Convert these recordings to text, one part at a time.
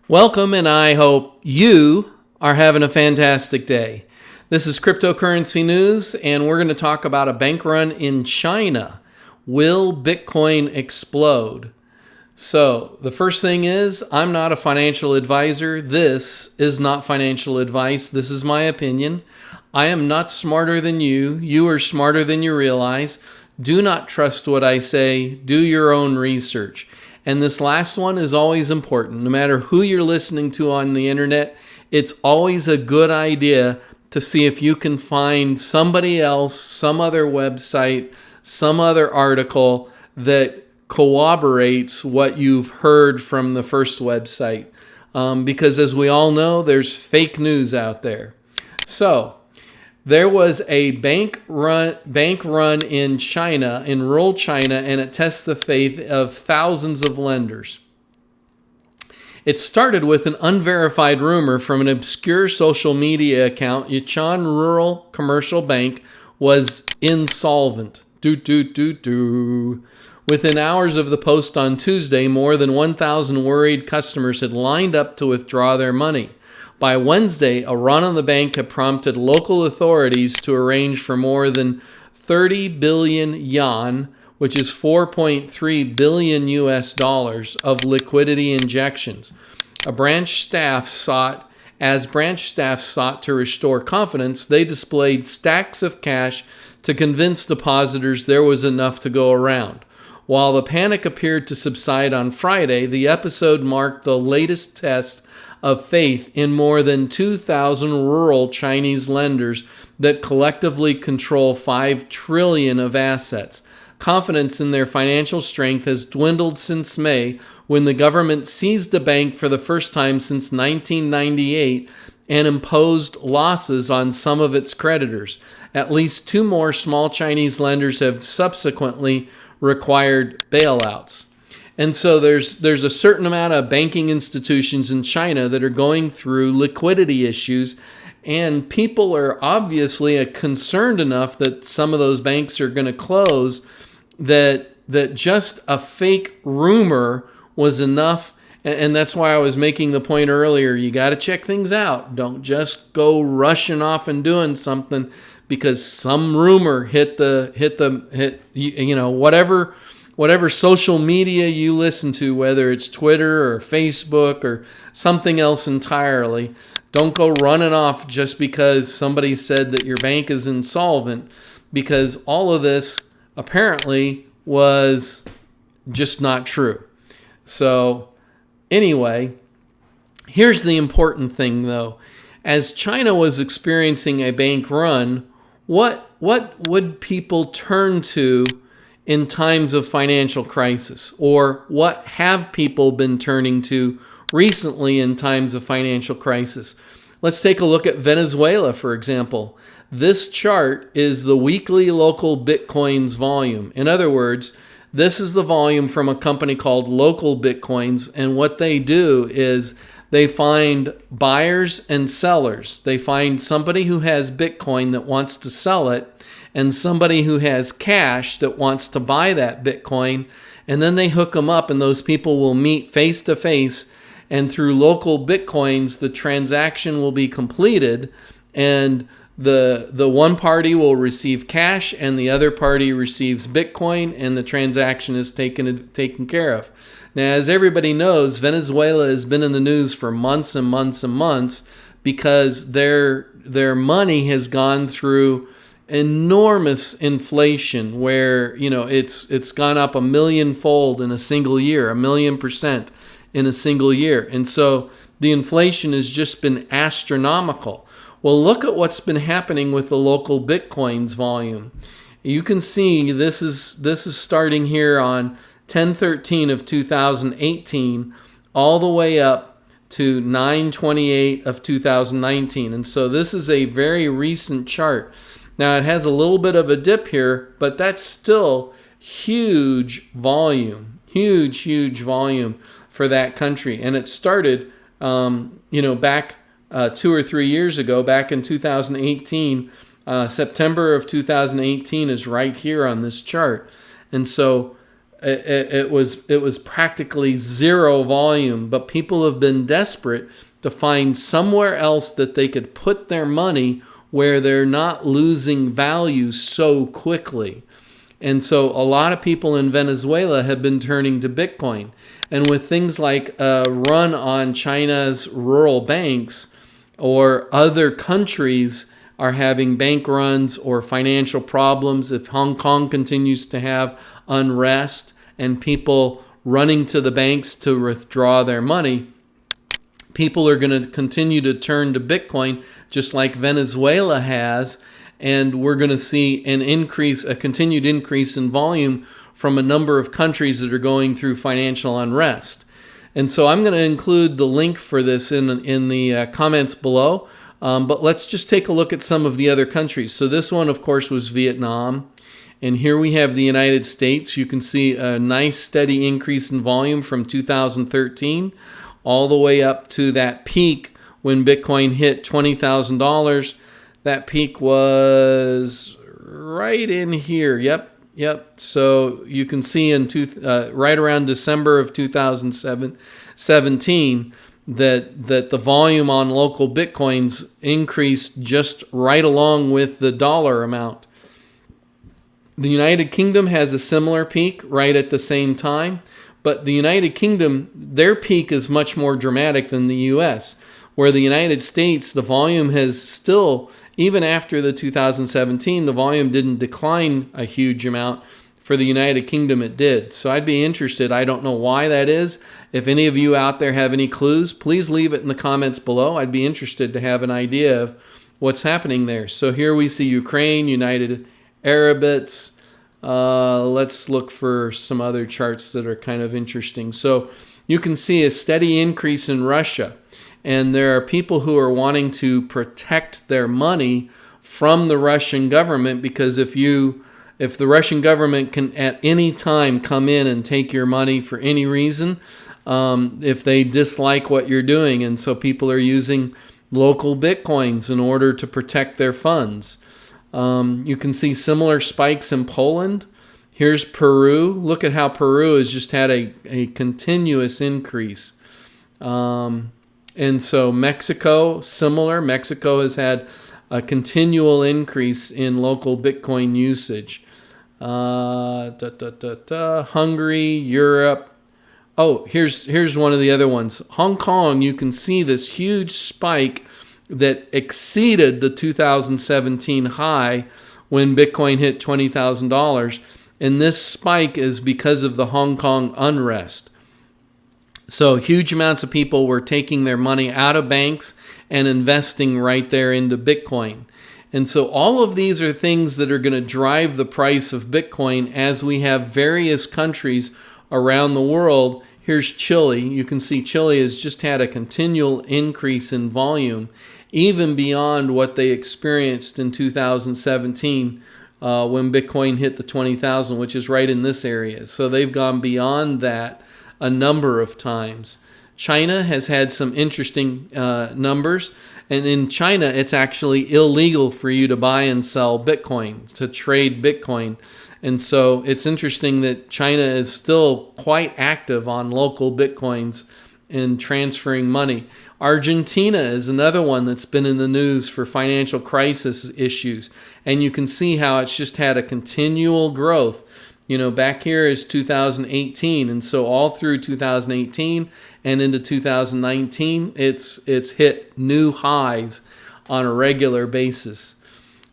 Welcome, and I hope you are having a fantastic day. This is Cryptocurrency News, and we're going to talk about a bank run in China. Will Bitcoin explode? So, the first thing is, I'm not a financial advisor. This is not financial advice. This is my opinion. I am not smarter than you. You are smarter than you realize. Do not trust what I say. Do your own research. And this last one is always important. No matter who you're listening to on the internet, it's always a good idea to see if you can find somebody else, some other website, some other article that corroborates what you've heard from the first website. Because as we all know, there's fake news out there. So, there was a bank run in China, in rural China, and it tests the faith of thousands of lenders. It started with an unverified rumor from an obscure social media account. Yichan Rural Commercial Bank was insolvent. Within hours of the post on Tuesday, more than 1,000 worried customers had lined up to withdraw their money. By Wednesday, a run on the bank had prompted local authorities to arrange for more than 30 billion yuan, which is 4.3 billion US dollars, of liquidity injections. Branch staff sought to restore confidence, they displayed stacks of cash to convince depositors there was enough to go around. While the panic appeared to subside on Friday, the episode marked the latest test of faith in more than 2,000 rural Chinese lenders that collectively control 5 trillion of assets. Confidence in their financial strength has dwindled since May, when the government seized the bank for the first time since 1998 and imposed losses on some of its creditors. At least 2 more small Chinese lenders have subsequently required bailouts. And so there's a certain amount of banking institutions in China that are going through liquidity issues, and people are obviously concerned enough that some of those banks are going to close, that just a fake rumor was enough. And that's why I was making the point earlier, you got to check things out. Don't just go rushing off and doing something because some rumor hit whatever social media you listen to, whether it's Twitter or Facebook or something else entirely. Don't go running off just because somebody said that your bank is insolvent, because all of this apparently was just not true. So anyway, here's the important thing though. As China was experiencing a bank run, what would people turn to in times of financial crisis? Or what have people been turning to recently in times of financial crisis? Let's take a look at Venezuela, for example. This chart is the weekly local Bitcoins volume. In other words, this is the volume from a company called Local Bitcoins, and what they do is they find buyers and sellers. They find somebody who has Bitcoin that wants to sell it, and somebody who has cash that wants to buy that Bitcoin, and then they hook them up, and those people will meet face to face, and through Local Bitcoins, the transaction will be completed, and the one party will receive cash, and the other party receives Bitcoin, and the transaction is taken care of. Now, as everybody knows, Venezuela has been in the news for months and months and months because their money has gone through enormous inflation, where it's gone up 1,000,000-fold in a single year, 1,000,000% in a single year, and so the inflation has just been astronomical. Well, look at what's been happening with the Local Bitcoins volume. You can see this is starting here on 10/13 of 2018 all the way up to 9/28 of 2019, and so this is a very recent chart. Now, it has a little bit of a dip here, but that's still huge volume for that country. And it started, back 2 or 3 years ago, back in 2018. September of 2018 is right here on this chart. And so it was practically zero volume, but people have been desperate to find somewhere else that they could put their money where they're not losing value so quickly. And so a lot of people in Venezuela have been turning to Bitcoin. And with things like a run on China's rural banks, or other countries are having bank runs or financial problems, if Hong Kong continues to have unrest and people running to the banks to withdraw their money, people are going to continue to turn to Bitcoin just like Venezuela has, and we're going to see a continued increase in volume from a number of countries that are going through financial unrest. And so I'm going to include the link for this in the comments below, but let's just take a look at some of the other countries. So this one, of course, was Vietnam. And here we have the United States. You can see a nice steady increase in volume from 2013 all the way up to that peak when Bitcoin hit $20,000. That peak was right in here. Yep. So you can see right around December of 2017 that the volume on local Bitcoins increased just right along with the dollar amount. The United Kingdom has a similar peak right at the same time, but the United Kingdom, their peak is much more dramatic than the US, where the United States, the volume has still, even after the 2017, the volume didn't decline a huge amount. For the United Kingdom, it did. So I'd be interested. I don't know why that is. If any of you out there have any clues, please leave it in the comments below. I'd be interested to have an idea of what's happening there. So here we see Ukraine, United Arab Emirates. Let's look for some other charts that are kind of interesting. So you can see a steady increase in Russia. And there are people who are wanting to protect their money from the Russian government, because if the Russian government can at any time come in and take your money for any reason, if they dislike what you're doing. And so people are using local Bitcoins in order to protect their funds. You can see similar spikes in Poland. Here's Peru. Look at how Peru has just had a continuous increase. And so Mexico, similar. Mexico has had a continual increase in local Bitcoin usage. Hungary, Europe. Oh, here's one of the other ones. Hong Kong, you can see this huge spike that exceeded the 2017 high when Bitcoin hit $20,000. And this spike is because of the Hong Kong unrest. So huge amounts of people were taking their money out of banks and investing right there into Bitcoin. And so all of these are things that are going to drive the price of Bitcoin as we have various countries around the world. Here's Chile. You can see Chile has just had a continual increase in volume, even beyond what they experienced in 2017 when Bitcoin hit the 20,000, which is right in this area. So they've gone beyond that a number of times. China has had some interesting numbers. And in China, it's actually illegal for you to buy and sell Bitcoin, to trade Bitcoin. And so it's interesting that China is still quite active on local Bitcoins and transferring money. Argentina is another one that's been in the news for financial crisis issues. And you can see how it's just had a continual growth. You know, back here is 2018. And so all through 2018 and into 2019, it's hit new highs on a regular basis.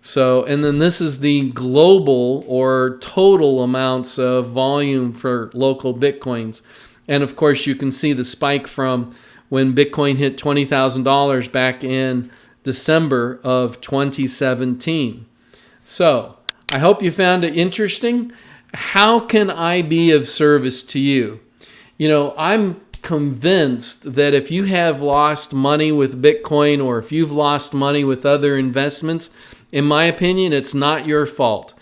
So, and then this is the global or total amounts of volume for local Bitcoins. And of course, you can see the spike from when Bitcoin hit $20,000 back in December of 2017. So, I hope you found it interesting. How can I be of service to you? You know, I'm convinced that if you have lost money with Bitcoin, or if you've lost money with other investments, in my opinion, it's not your fault.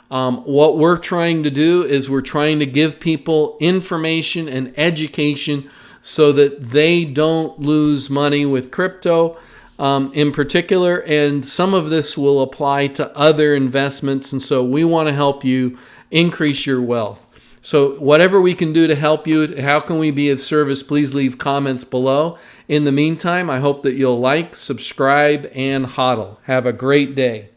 What we're trying to do is we're trying to give people information and education so that they don't lose money with crypto in particular. And some of this will apply to other investments. And so we want to help you increase your wealth. So whatever we can do to help you, how can we be of service, please leave comments below. In the meantime, I hope that you'll like, subscribe, and hodl. Have a great day.